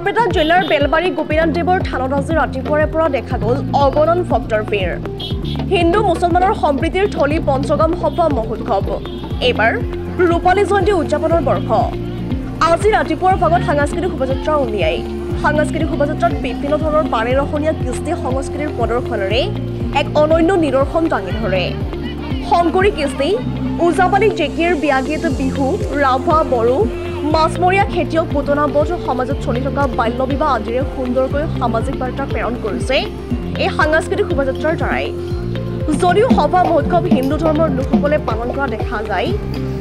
বৰপেটা জিলাৰ বেলবাৰী গোপীনাথ দেৱৰ থানত আজি ৰাতিপুৱাৰে পৰা দেখা গ'ল অগণন ভক্তৰ ভিৰ। হিন্দু মুছলমানৰ সম্প্ৰীতিৰ থলী পঞ্চগম সভা মহোৎসৱ। এইবাৰ ৰূপালী জয়ন্তী উদযাপনৰ বৰ্ষ। আজি ৰাতিপুৱাৰ ভাগত সাংস্কৃতিক শোভাযাত্ৰা উলিয়াই সাংস্কৃতিক শোভাযাত্ৰাত বিভিন্ন ধৰণৰ বাৰেৰহণীয়া কৃষ্টি সংস্কৃতিৰ প্ৰদৰ্শনেৰে এক অনন্য নিদৰ্শন দাঙি ধৰে। শংকৰী কৃষ্টি, ওজাপালি জেকিৰ বিয়াগীত বিহু, ৰাভা, বড়ো, মাছমৰীয়া খেতিয়ক পুতনাবধ সমাজত চলি থকা বাল্য বিবাহ আদিৰে সুন্দৰকৈ সামাজিক বাৰ্তা প্ৰেৰণ কৰিছে এই সাংস্কৃতিক শোভাযাত্ৰাৰ দ্বাৰাই। যদিও সভা মহোৎসৱ হিন্দু ধৰ্মৰ লোকসকলে পালন কৰা দেখা যায়,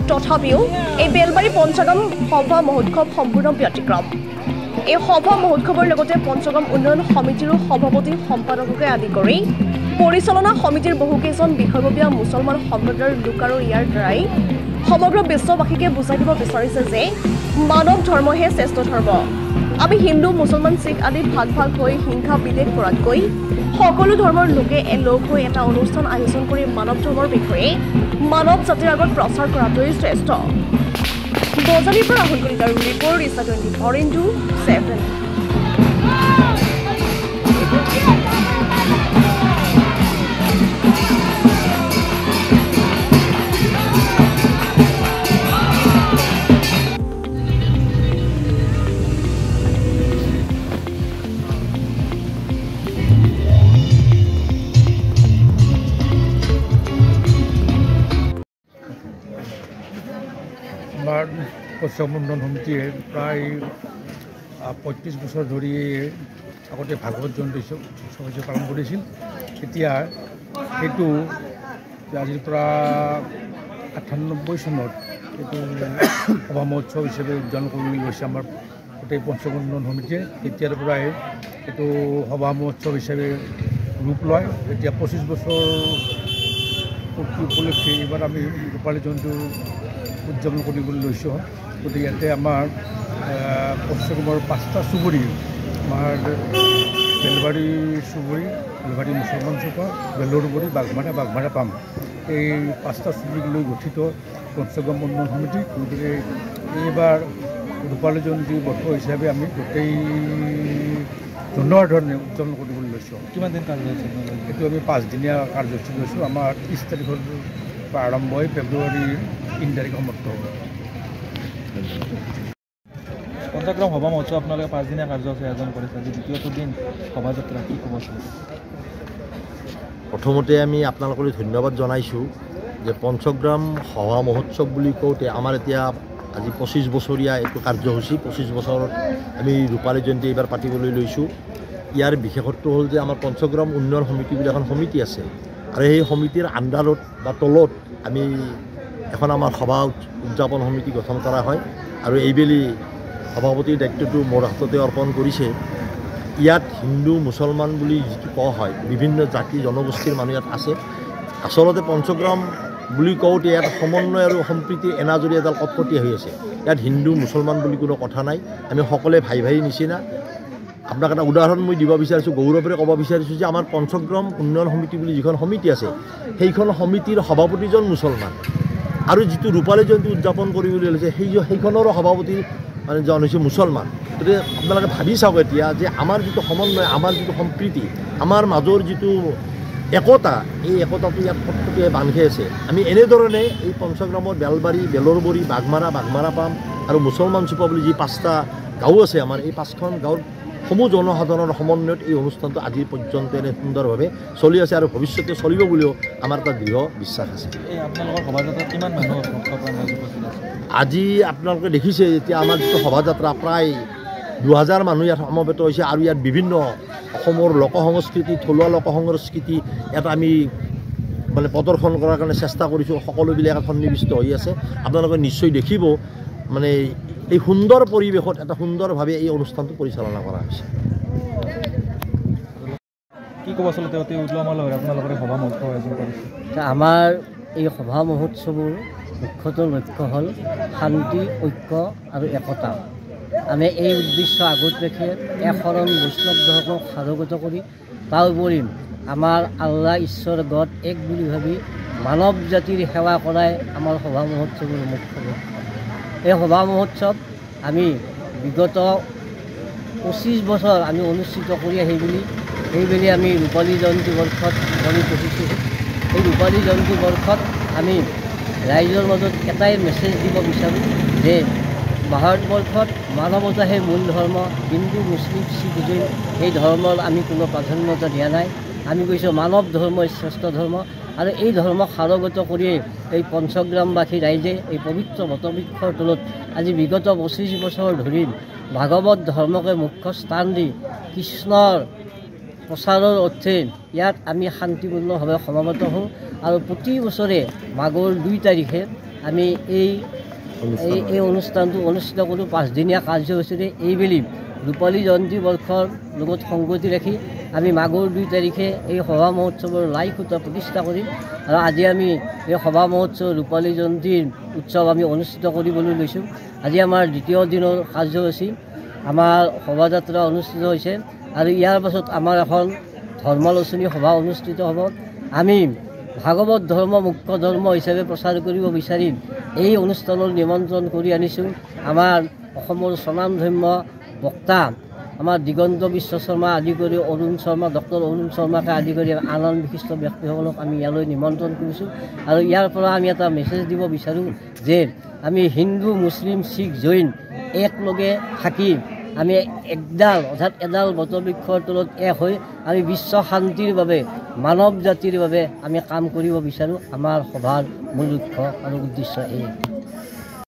তথাপিও এই বেলবাৰী পঞ্চগম সভা মহোৎসৱ সম্পূৰ্ণ ব্যতিক্ৰম। এই সভা মহোৎসৱৰ লগতে পঞ্চগম উন্নয়ন সমিতিৰো সভাপতি সম্পাদককে আদি কৰি পৰিচালনা সমিতিৰ বহুকেইজন বিষয়ববীয়া মুছলমান সম্প্ৰদায়ৰ লোক আৰু ইয়াৰ দ্বাৰাই সমগ্ৰ বিশ্ববাসীকে বুজাই দিব বিচাৰিছে যে মানৱ ধৰ্মহে শ্ৰেষ্ঠ ধৰ্ম। আমি হিন্দু, মুছলমান, শিখ আদি ভাগ ভাগ হৈ হিংসা বিদ্বেষ কৰাতকৈ সকলো ধৰ্মৰ লোকে লগ হৈ এটা অনুষ্ঠান আয়োজন কৰি মানৱ ধৰ্মৰ বিষয়ে মানৱ জাতিৰ আগত প্ৰচাৰ কৰাটোৱেই শ্ৰেষ্ঠ। বজালীৰ পৰা ৰাহুল কলিতাৰ ৰিপৰ্ট, ইছা 24x7। আমাৰ পঞ্চগম উন্নয়ন সমিতিয়ে প্ৰায় ৩৫ বছৰ ধৰি আগতে ভাগৱত জয়ন্তী উৎসৱ পালন কৰিছিল। এতিয়া সেইটো আজিৰ পৰা ৯৮ চনত এইটো সভা মহোৎসৱ হিচাপে উদযাপন কৰি গৈছে আমাৰ গোটেই পঞ্চগম উন্নয়ন সমিতিয়ে। তেতিয়াৰ পৰাই এইটো সভা মহোৎসৱ হিচাপে ৰূপ লয়। এতিয়া ২৫ বছৰ পূৰ্তি উপলক্ষে এইবাৰ আমি ৰূপালী জয়ন্তী উদযাপন কৰিবলৈ লৈছোঁ। গতিকে ইয়াতে আমাৰ পঞ্চগমৰ ৫টা চুবুৰী, আমাৰ বেলবাৰী চুবুৰী, বেলবাৰী মুছলমান চুকা, বেলৰবৰী, বাঘমাৰা পাম, এই ৫টা চুবুৰীক লৈ গঠিত পঞ্চগম উন্নয়ন সমিতি। গতিকে এইবাৰ ৰূপালী জয়ন্তী বৰ্ষ হিচাপে আমি গোটেই সুন্দৰ ধৰণে উদযাপন কৰিবলৈ লৈছোঁ। কিমান দিন কাৰ্যসূচী? এইটো আমি ৫দিনীয়া কাৰ্যসূচী লৈছোঁ। আমাৰ ৩০ তাৰিখৰ পৰা আৰম্ভ হৈ ফেব্ৰুৱাৰী ৩ তাৰিখ সমাপ্ত হ'ব। পঞ্চগম সভা মহোৎসৱ আপোনালোকে ৫দিনীয়া কাৰ্যসূচী আয়োজন কৰিছে, আজি দ্বিতীয়টো দিন শোভাযাত্ৰা, কি ক'ব? প্ৰথমতে আমি আপোনালোকলৈ ধন্যবাদ জনাইছোঁ যে পঞ্চগ্ৰাম সভা মহোৎসৱ বুলি কওঁতে আমাৰ এতিয়া আজি ২৫ বছৰীয়া এইটো কাৰ্যসূচী। ২৫ বছৰত আমি ৰূপালী জয়ন্তী এইবাৰ পাতিবলৈ লৈছোঁ। ইয়াৰ বিশেষত্ব হ'ল যে আমাৰ পঞ্চগ্ৰাম উন্নয়ন সমিতি বুলি এখন সমিতি আছে, আৰু সেই সমিতিৰ আণ্ডাৰত বা তলত আমি এখন আমাৰ সভা উদযাপন সমিতি গঠন কৰা হয়, আৰু এইবেলি সভাপতিৰ দায়িত্বটো মোৰ হাততে অৰ্পণ কৰিছে। ইয়াত হিন্দু, মুছলমান বুলি যিটো কোৱা হয়, বিভিন্ন জাতি জনগোষ্ঠীৰ মানুহ ইয়াত আছে। আচলতে পঞ্চগ্ৰাম বুলি কওঁতে ইয়াত সমন্বয় আৰু সম্প্ৰীতিৰ এনাজৰী এডাল কটকটীয়া হৈ আছে। ইয়াত হিন্দু মুছলমান বুলি কোনো কথা নাই, আমি সকলোৱে ভাই ভাই নিচিনা। আপোনাক এটা উদাহৰণ মই দিব বিচাৰিছোঁ, গৌৰৱেৰে ক'ব বিচাৰিছোঁ যে আমাৰ পঞ্চগ্ৰাম উন্নয়ন সমিতি বুলি যিখন সমিতি আছে, সেইখন সমিতিৰ সভাপতিজন মুছলমান, আৰু যিটো ৰূপালী জয়ন্তী উদযাপন কৰিবলৈ লৈছে সেইখনৰো সভাপতি মানে জন হৈছে মুছলমান। গতিকে আপোনালোকে ভাবি চাওক এতিয়া যে আমাৰ যিটো সমন্বয়, আমাৰ যিটো সম্প্ৰীতি, আমাৰ মাজৰ যিটো একতা, এই একতাটো ইয়াত কটকটীয়াই বান্ধ খাই আছে। আমি এনেধৰণে এই পঞ্চগ্ৰামৰ বেলবাৰী, বেলৰবৰী, বাঘমাৰা পাম আৰু মুছলমান চুপা বুলি যি ৫টা গাঁও আছে আমাৰ, এই ৫খন গাঁৱৰ সমূহ জনসাধাৰণৰ সমন্বয়ত এই অনুষ্ঠানটো আজি পৰ্যন্ত এনে সুন্দৰভাৱে চলি আছে, আৰু ভৱিষ্যতে চলিব বুলিও আমাৰ এটা দৃঢ় বিশ্বাস আছে। এই আপোনালোকৰ শোভাযাত্ৰাত কিমান মানুহ আজি আপোনালোকে দেখিছে, এতিয়া আমাৰ যিটো শোভাযাত্ৰা প্ৰায় ২০০০ মানুহ ইয়াত সমবেত হৈছে, আৰু ইয়াত বিভিন্ন অসমৰ লোক সংস্কৃতি, থলুৱা লোক সংস্কৃতি ইয়াত আমি মানে প্ৰদৰ্শন কৰাৰ কাৰণে চেষ্টা কৰিছোঁ। সকলোবিলাক সন্নিৱিষ্ট হৈ আছে। আপোনালোকে নিশ্চয় দেখিব, মানে এই সুন্দৰ পৰিৱেশত এটা সুন্দৰভাৱে এই অনুষ্ঠানটো পৰিচালনা কৰা হৈছে। কি ক'ব? আচলতে অতি উল্লামালভাৱে আপোনালোকে সভা মহোৎসৱ আয়োজন কৰিছে। আমাৰ এই সভা মহোৎসৱৰ মুখ্যতঃ লক্ষ্য হ'ল শান্তি, ঐক্য আৰু একতা। আমি এই উদ্দেশ্য আগত ৰাখি একশৰণ বৈষ্ণৱ ধৰ্মক সাৰোগত কৰি তাৰ উপৰি আমাৰ আল্লাহ ঈশ্বৰ গড এক বুলি ভাবি মানৱ জাতিৰ সেৱা কৰাই আমাৰ সভা মহোৎসৱৰ মুখ্য লক্ষ্য। এই সভা মহোৎসৱ আমি বিগত 25 বছৰ আমি অনুষ্ঠিত কৰি সেইবুলি আমি ৰূপালী জয়ন্তী বৰ্ষত আমি পঢ়িছোঁ। এই ৰূপালী জয়ন্তী বৰ্ষত আমি ৰাইজৰ মাজত এটাই মেছেজ দিব বিচাৰোঁ যে ভাৰতবৰ্ষত মানৱতাহে মূল ধৰ্ম, হিন্দু মুছলিম শিখ জৈন এই ধৰ্মৰ আমি কোনো প্ৰাধান্যতা দিয়া নাই। আমি কৈছোঁ মানৱ ধৰ্মই শ্ৰেষ্ঠ ধৰ্ম আৰু এই ধৰ্মক সাৰোগত কৰিয়েই এই পঞ্চগ্ৰামবাসী ৰাইজে এই পবিত্ৰ বটবৃক্ষৰ তলত আজি বিগত 25 বছৰ ধৰি ভাগৱত ধৰ্মকে মুখ্য স্থান দি কৃষ্ণৰ প্ৰচাৰৰ অৰ্থে ইয়াত আমি শান্তিপূৰ্ণভাৱে সমাবেত হওঁ আৰু প্ৰতি বছৰে মাঘৰ 2 তাৰিখে আমি এই অনুষ্ঠানটো অনুষ্ঠিত কৰোঁ। 5 দিনীয়া কাৰ্যসূচীৰে এইবেলি ৰূপালী জয়ন্তী বৰ্ষৰ লগত সংগতি ৰাখি আমি মাঘৰ 2 তাৰিখে এই সভা মহোৎসৱৰ লাই খুঁটা প্ৰতিষ্ঠা কৰিম আৰু আজি আমি এই সভা মহোৎসৱ ৰূপালী জয়ন্তীৰ উৎসৱ আমি অনুষ্ঠিত কৰিবলৈ লৈছোঁ। আজি আমাৰ দ্বিতীয় দিনৰ কাৰ্যসূচী আমাৰ শোভাযাত্ৰা অনুষ্ঠিত হৈছে আৰু ইয়াৰ পাছত আমাৰ এখন ধৰ্মালোচনী সভা অনুষ্ঠিত হ'ব। আমি ভাগৱত ধৰ্ম মুখ্য ধৰ্ম হিচাপে প্ৰচাৰ কৰিব বিচাৰি এই অনুষ্ঠানৰ নিমন্ত্ৰণ কৰি আনিছোঁ আমাৰ অসমৰ স্বনামধন্য বক্তা আমাৰ দিগন্ত বিশ্ব শৰ্মা আদি কৰি অৰুণ শৰ্মা, ডক্টৰ অৰুণ শৰ্মাকে আদি কৰি আন বিশিষ্ট ব্যক্তিসকলক আমি ইয়ালৈ নিমন্ত্ৰণ কৰিছোঁ আৰু ইয়াৰ পৰা আমি এটা মেছেজ দিব বিচাৰোঁ যে আমি হিন্দু মুছলিম শিখ জৈন একলগে থাকি আমি এডাল বটবৃক্ষৰ তলত এক হৈ আমি বিশ্ব শান্তিৰ বাবে মানৱ জাতিৰ বাবে আমি কাম কৰিব বিচাৰোঁ। আমাৰ সভাৰ মূল লক্ষ্য আৰু উদ্দেশ্য এই।